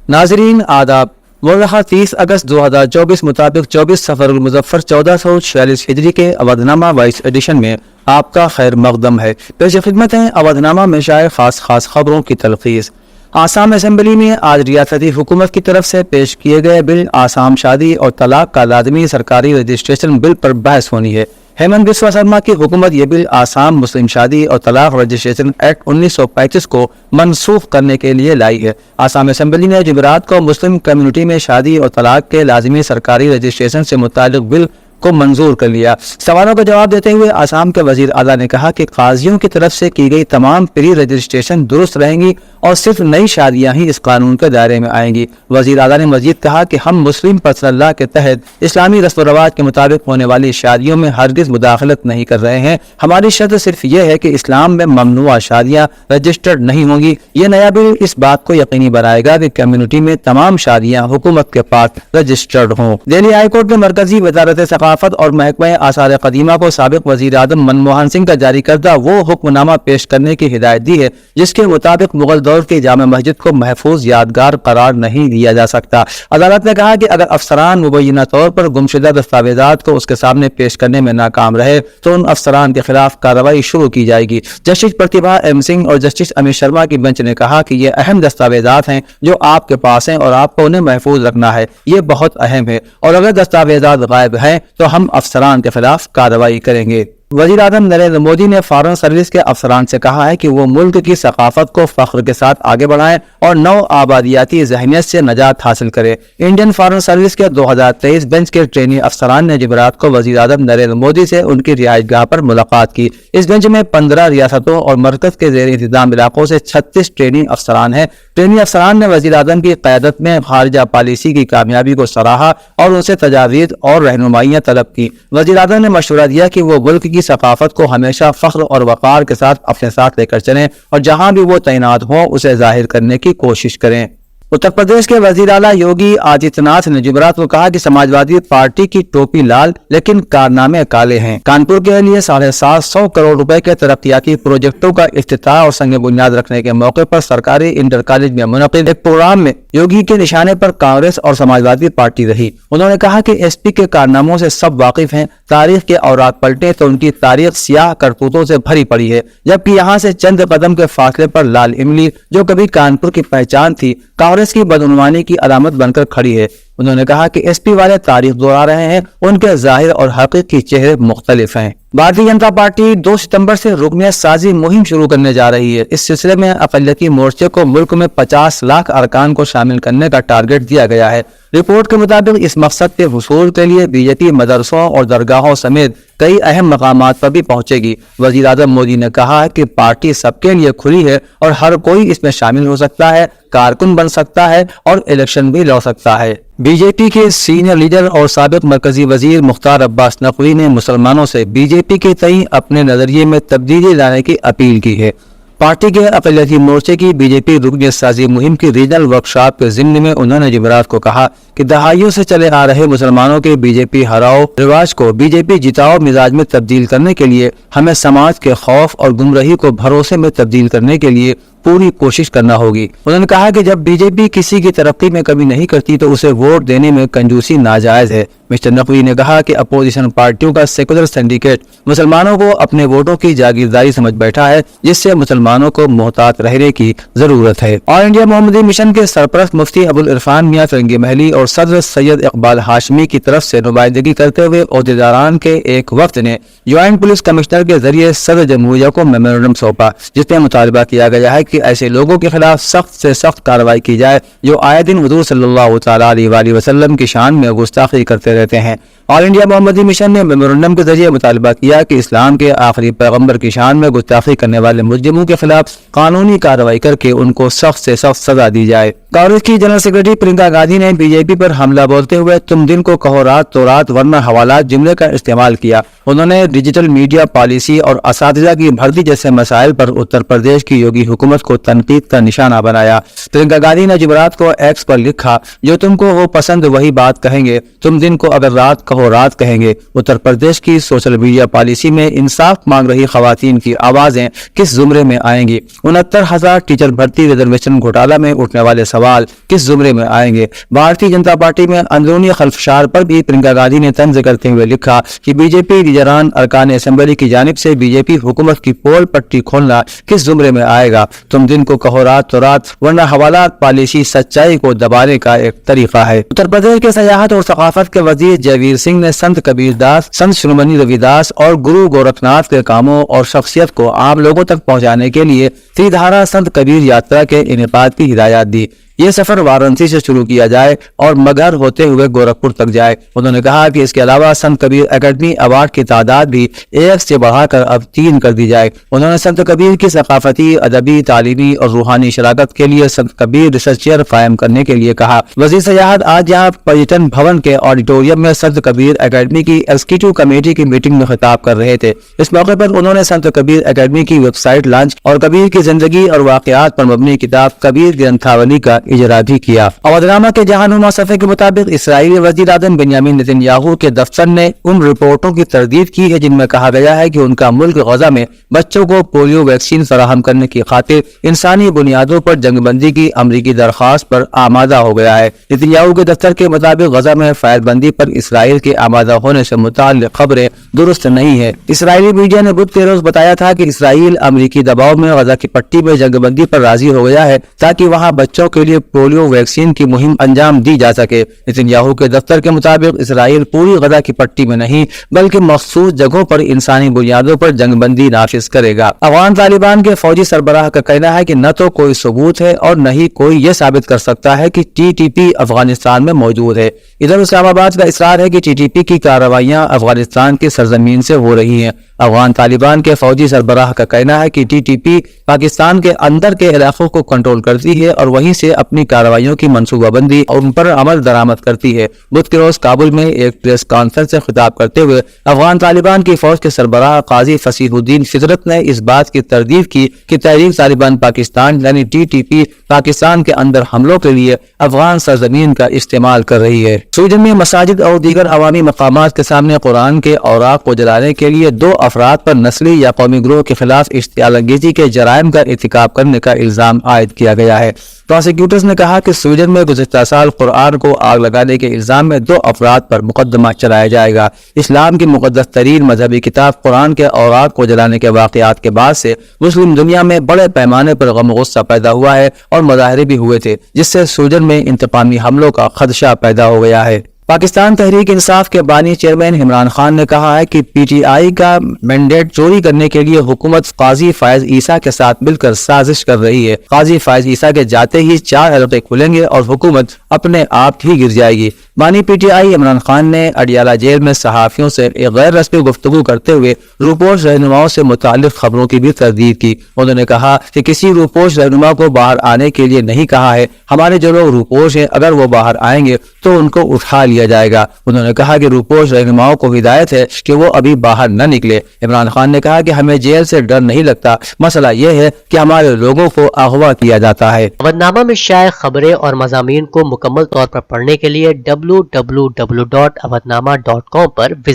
नाजरीन आदाब। मुर्रखा 30 अगस्त 2024 मुताबिक 24 सफर मुजफ्फर 1446 हिजरी के अवधनामा वाइस एडिशन में आपका खैर मकदम है। पेश खिदमत है अवधनामा में शाये खास खबरों की तलखीस। आसाम असेंबली में आज रियासती हुकूमत की तरफ से पेश किए गए बिल आसाम शादी और तलाक का लाजमी सरकारी रजिस्ट्रेशन बिल पर बहस होनी है। हेमंत बिस्वा शर्मा की हुकूमत ये बिल आसाम मुस्लिम शादी और तलाक रजिस्ट्रेशन एक्ट 1935 को मनसूख करने के लिए लाई है। आसाम असेंबली ने जुमेरात को मुस्लिम कम्युनिटी में शादी और तलाक के लाजमी सरकारी रजिस्ट्रेशन से मुताल्लिक बिल को मंजूर कर लिया। सवालों का जवाब देते हुए आसाम के वजीर आला ने कहा कि काजियों की तरफ से की गई तमाम प्री रजिस्ट्रेशन दुरुस्त रहेंगी और सिर्फ नई शादियां ही इस कानून के दायरे में आएंगी। वजीर आला ने मजीद कहा कि हम मुस्लिम पर्सनल लॉ के तहत इस्लामी रस्म व रवाज के मुताबिक होने वाली शादियों में हरगिज मुदाखलत नहीं कर रहे हैं। हमारी शर्त सिर्फ यह है कि इस्लाम में ममनुआ शादियां रजिस्टर्ड नहीं होंगी। ये नया बिल इस बात को यकीनी बनाएगा कि कम्युनिटी में तमाम शादियां हुकूमत के पास रजिस्टर्ड हों। दिल्ली हाईकोर्ट ने मरकजी वजारत सकाफत और महकमा आसार कदीमा को साबिक वजीर आजम मनमोहन सिंह का जारी करदा वो हुक्मनामा पेश करने की हिदायत दी है जिसके मुताबिक मुगल दौर की जामा मस्जिद को महफूज यादगार करार नहीं दिया जा सकता। अदालत ने कहा कि अगर अफसरान मुबैना तौर पर गुमशुदा दस्तावेजात को उसके सामने पेश करने में नाकाम रहे तो उन अफसरान के खिलाफ कार्रवाई शुरू की जाएगी। जस्टिस प्रतिभा एम सिंह और जस्टिस अमित शर्मा की बेंच ने कहा कि ये अहम दस्तावेजात हैं जो आपके पास हैं और आपको उन्हें महफूज रखना है। ये बहुत अहम है और अगर दस्तावेजात गायब हैं तो हम अफसरान के खिलाफ कार्रवाई करेंगे। वज़ीर आज़म नरेंद्र मोदी ने फॉरेन सर्विस के अफसरान से कहा है कि वो मुल्क की सकाफत को फख्र के साथ आगे बढ़ाएं और नौ आबादियाती ज़हनियत से नजात हासिल करें। इंडियन फॉरेन सर्विस के 2023 बेंच के ट्रेनी अफसरान ने जुमेरात को वज़ीर आज़म नरेंद्र मोदी से उनकी रिहाइशगाह पर मुलाकात की। इस बेंच में 15 रियासतों और मरकज के ज़ेर इंतजाम इलाकों से 36 ट्रेनी अफसरान हैं। ट्रेनी अफसरान ने वज़ीर आज़म की क़यादत में खारिजा पॉलिसी की कामयाबी को सराहा और उनसे तजावीज़ और रहनुमाइयाँ तलब की। वज़ीर आज़म ने मशवरा दिया कि वो मुल्क की सकाफत को हमेशा फख्र और वक़ार के साथ अपने साथ लेकर चलें और जहां भी वो तैनात हों उसे जाहिर करने की कोशिश करें। उत्तर प्रदेश के वज़ीर आला योगी आदित्यनाथ ने जुमेरात को कहा कि समाजवादी पार्टी की टोपी लाल लेकिन कारनामे काले हैं। कानपुर के लिए 750 करोड़ रुपए के तरक्याती प्रोजेक्टों का इफ्तिताह और संग बुनियाद रखने के मौके पर सरकारी इंटर कॉलेज में मुनक़िद एक प्रोग्राम में योगी के निशाने पर कांग्रेस और समाजवादी पार्टी रही। उन्होंने कहा कि एसपी के कारनामों से सब वाकिफ हैं। तारीख के औरात पलटे तो उनकी तारीख सियाह करतूतों से भरी पड़ी है, जबकि यहाँ से चंद कदम के फासले पर लाल इमली जो कभी कानपुर की पहचान थी कांग्रेस की बदनुमानी की अलामत बनकर खड़ी है। उन्होंने कहा कि एसपी वाले तारीख दोहरा रहे हैं, उनके जाहिर और हकीकी चेहरे मुख्तलिफ हैं। भारतीय जनता पार्टी 2 सितंबर से रुकनियत साजी मुहिम शुरू करने जा रही है। इस सिलसिले में अक़लियती मोर्चे को मुल्क में 50 लाख अरकान को शामिल करने का टारगेट दिया गया है। रिपोर्ट के मुताबिक इस मकसद के हुसूल के लिए बीजेपी मदरसों और दरगाहों समेत कई अहम मकामात पर भी पहुंचेगी। वज़ीर आज़म मोदी ने कहा है कि पार्टी सबके लिए खुली है और हर कोई इसमें शामिल हो सकता है, कारकुन बन सकता है और इलेक्शन भी लड़ सकता है। बीजेपी के सीनियर लीडर और साबिक मरकजी वजीर मुख्तार अब्बास नकवी ने मुसलमानों से बीजेपी के तई अपने नजरिए में तब्दीली लाने की अपील की है। पार्टी के अक़लियती मोर्चे की बीजेपी रुकनियत साजी मुहिम की रीजनल वर्कशॉप के ज़िम्न में उन्होंने जुमेरात को कहा कि दहाइयों से चले आ रहे मुसलमानों के बीजेपी हराओ रिवाज को बीजेपी जिताओ मिजाज में तब्दील करने के लिए हमें समाज के खौफ और गुमराही को भरोसे में तब्दील करने के लिए पूरी कोशिश करना होगी। उन्होंने कहा कि जब बीजेपी किसी की तरक्की में कमी नहीं करती तो उसे वोट देने में कंजूसी नाजायज है। मिस्टर नकवी ने कहा कि अपोजिशन पार्टियों का सेकुलर सिंडिकेट मुसलमानों को अपने वोटों की जागीरदारी समझ बैठा है, जिससे मुसलमानों को मोहतात रहने की जरूरत है। ऑल इंडिया मोहम्मदी मिशन के सरपरस्त मुफ्ती अबुल इरफान मियां फिरंगी महली और सदर सैयद इकबाल हाशमी की तरफ से नुमाइंदगी करते हुए ओहदेदारान के एक वफ्द ने ज्वाइंट पुलिस कमिश्नर के जरिए सदर जमहूरिया को मेमोरेंडम सौंपा, जिसमें मुतालबा किया गया है कि ऐसे लोगों के खिलाफ सख्त से सख्त कार्रवाई की जाए जो आए दिन हुजूर सल्लल्लाहु तआला अलैहि वसल्लम की शान में गुस्ताखी करते रहते हैं। ऑल इंडिया मोहम्मदी मिशन ने मेमोरेंडम के जरिए मुतालबा किया कि इस्लाम के आखिरी पैगंबर की शान में गुस्ताखी करने वाले मुजरिमों के खिलाफ कानूनी कार्रवाई करके उनको सख्त से सख्त सजा दी जाए। कांग्रेस की जनरल सेक्रेटरी प्रियंका गांधी ने बीजेपी पर हमला बोलते हुए तुम दिन को कहो रात तो रात वरना हवालात जुमले का इस्तेमाल किया। انہوں نے ڈیجیٹل میڈیا پالیسی اور اساتذہ کی بھرتی جیسے مسائل پر اتر پردیش کی یوگی حکومت کو تنقید کا نشانہ بنایا۔ پرینکا گاندھی نے جمعرات کو ایکس پر لکھا، جو تم کو ہو پسند وہی بات کہیں گے، تم دن کو اگر رات کہو رات کہیں گے۔ اتر پردیش کی سوشل میڈیا پالیسی میں انصاف مانگ رہی خواتین کی آوازیں کس زمرے میں آئیں گی؟ 69,000 ٹیچر بھرتی ریزرویشن گھوٹالہ میں اٹھنے والے سوال کس زمرے میں آئیں گے؟ بھارتیہ جنتا پارٹی میں اندرونی خلفشار پر بھی پرینکا گاندھی نے طنز کرتے ہوئے لکھا کہ بی جے پی لیڈران ارکان اسمبلی کی جانب سے بی جے پی حکومت کی پول پٹی کھولنا کس زمرے میں آئے گا؟ تم دن کو کہو رات تو رات، ورنہ حوالات پالیسی سچائی کو دبانے کا ایک طریقہ ہے۔ اتر پردیش کے سیاحت اور ثقافت کے وزیر جیویر سنگھ نے سنت کبیر داس، سنت شرومنی روی داس اور گرو گورکھ ناتھ کے کاموں اور شخصیت کو عام لوگوں تک پہنچانے کے لیے تریدھارا سنت کبیر یاترا کے انعقاد کی ہدایت دی۔ یہ سفر وارانسی سے شروع کیا جائے اور مگہر ہوتے ہوئے گورکھپور تک جائے۔ انہوں نے کہا کہ اس کے علاوہ سنت کبیر اکیڈمی ایوارڈ کی تعداد بھی 1 سے بڑھا کر اب 3 کر دی جائے۔ انہوں نے سنت کبیر کی ثقافتی، ادبی، تعلیمی اور روحانی شراکت کے لیے سنت کبیر ریسرچ چیئر قائم کرنے کے لیے کہا۔ وزیر سیاحت آج یہاں پریٹن بھون کے آڈیٹوریم میں سنت کبیر اکیڈمی کی ایگزیکٹو کمیٹی کی میٹنگ میں خطاب کر رہے تھے۔ اس موقع پر انہوں نے سنت کبیر اکیڈمی کی ویب سائٹ لانچ اور کبیر کی زندگی اور واقعات پر مبنی کتاب کبیر گرنتھاولی کا اجرا بھی کیا۔ اودھنامہ کے جہانما صفحے کے مطابق اسرائیلی وزیر اعظم بنیامین نتن یاہو کے دفتر نے ان رپورٹوں کی تردید کی ہے جن میں کہا گیا ہے کہ ان کا ملک غزہ میں بچوں کو پولیو ویکسین فراہم کرنے کی خاطر انسانی بنیادوں پر جنگ بندی کی امریکی درخواست پر آمادہ ہو گیا ہے۔ نتن یاہو کے دفتر کے مطابق غزہ میں فائر بندی پر اسرائیل کے آمادہ ہونے سے متعلق خبریں درست نہیں ہیں۔ اسرائیلی میڈیا نے بدھ کے روز بتایا تھا کہ اسرائیل امریکی دباؤ میں غزہ کی پٹی میں جنگ بندی پر راضی ہو گیا ہے تاکہ وہاں بچوں کے لیے پولیو ویکسین کی مہم انجام دی جا سکے۔ نتن یاہو کے دفتر کے مطابق اسرائیل پوری غزہ کی پٹی میں نہیں بلکہ مخصوص جگہوں پر انسانی بنیادوں پر جنگ بندی نافذ کرے گا۔ افغان طالبان کے فوجی سربراہ کا کہنا ہے کہ نہ تو کوئی ثبوت ہے اور نہ ہی کوئی یہ ثابت کر سکتا ہے کہ ٹی ٹی پی افغانستان میں موجود ہے۔ ادھر اسلام آباد کا اصرار ہے کہ ٹی ٹی پی کی کارروائیاں افغانستان کی سرزمین سے ہو رہی ہیں۔ افغان طالبان کے فوجی سربراہ کا کہنا ہے کہ ٹی ٹی پی پاکستان کے اندر کے علاقوں کو کنٹرول کرتی ہے اور وہیں سے اپنی کارروائیوں کی منصوبہ بندی اور ان پر عمل درآمد کرتی ہے۔ بدھ کے روز کابل میں ایک پریس کانفرنس سے خطاب کرتے ہوئے افغان طالبان کی فوج کے سربراہ قاضی فصیح الدین فطرت نے اس بات کی تردید کی کہ تحریک طالبان پاکستان یعنی ٹی ٹی پی پاکستان کے اندر حملوں کے لیے افغان سرزمین کا استعمال کر رہی ہے۔ سویڈن میں مساجد اور دیگر عوامی مقامات کے سامنے قرآن کے اوراق کو جلانے کے لیے 2 افراد پر نسلی یا قومی گروہ کے خلاف اشتعال انگیزی کے جرائم کا ارتکاب کرنے کا الزام عائد کیا گیا ہے۔ پراسیکیوٹرز نے کہا کہ سویڈن میں گزشتہ سال قرآن کو آگ لگانے کے الزام میں 2 افراد پر مقدمہ چلایا جائے گا۔ اسلام کی مقدس ترین مذہبی کتاب قرآن کے اوراق کو جلانے کے واقعات کے بعد سے مسلم دنیا میں بڑے پیمانے پر غم و غصہ پیدا ہوا ہے اور مظاہرے بھی ہوئے تھے جس سے سویڈن میں انتقامی حملوں کا خدشہ پیدا ہو گیا ہے۔ پاکستان تحریک انصاف کے بانی چیئرمین عمران خان نے کہا ہے کہ پی ٹی آئی کا مینڈیٹ چوری کرنے کے لیے حکومت قاضی فائز عیسیٰ کے ساتھ مل کر سازش کر رہی ہے۔ قاضی فائز عیسیٰ کے جاتے ہی 4 حلقے کھلیں گے اور حکومت اپنے آپ ہی گر جائے گی۔ بانی P T I Imran Khan نے اڈیالہ جیل میں صحافیوں سے ایک غیر رسمی گفتگو کرتے ہوئے روپوش رہنماؤں سے متعلق خبروں کی بھی تردید کی۔ انہوں نے کہا کہ کسی روپوش رہنما کو باہر آنے کے لیے نہیں کہا ہے۔ ہمارے جو لوگ روپوش ہیں اگر وہ باہر آئیں گے تو ان کو اٹھا لیا جائے گا۔ انہوں نے کہا کہ روپوش رہنماؤں کو ہدایت ہے کہ وہ ابھی باہر نہ نکلے۔ عمران خان نے کہا کہ ہمیں جیل سے ڈر نہیں لگتا، مسئلہ یہ ہے کہ ہمارے لوگوں کو اغوا کیا جاتا ہے۔ اودھنامہ میں شائع خبریں اور مضامین کو مکمل طور پر پڑھنے کے لیے www.awadhnama.com پر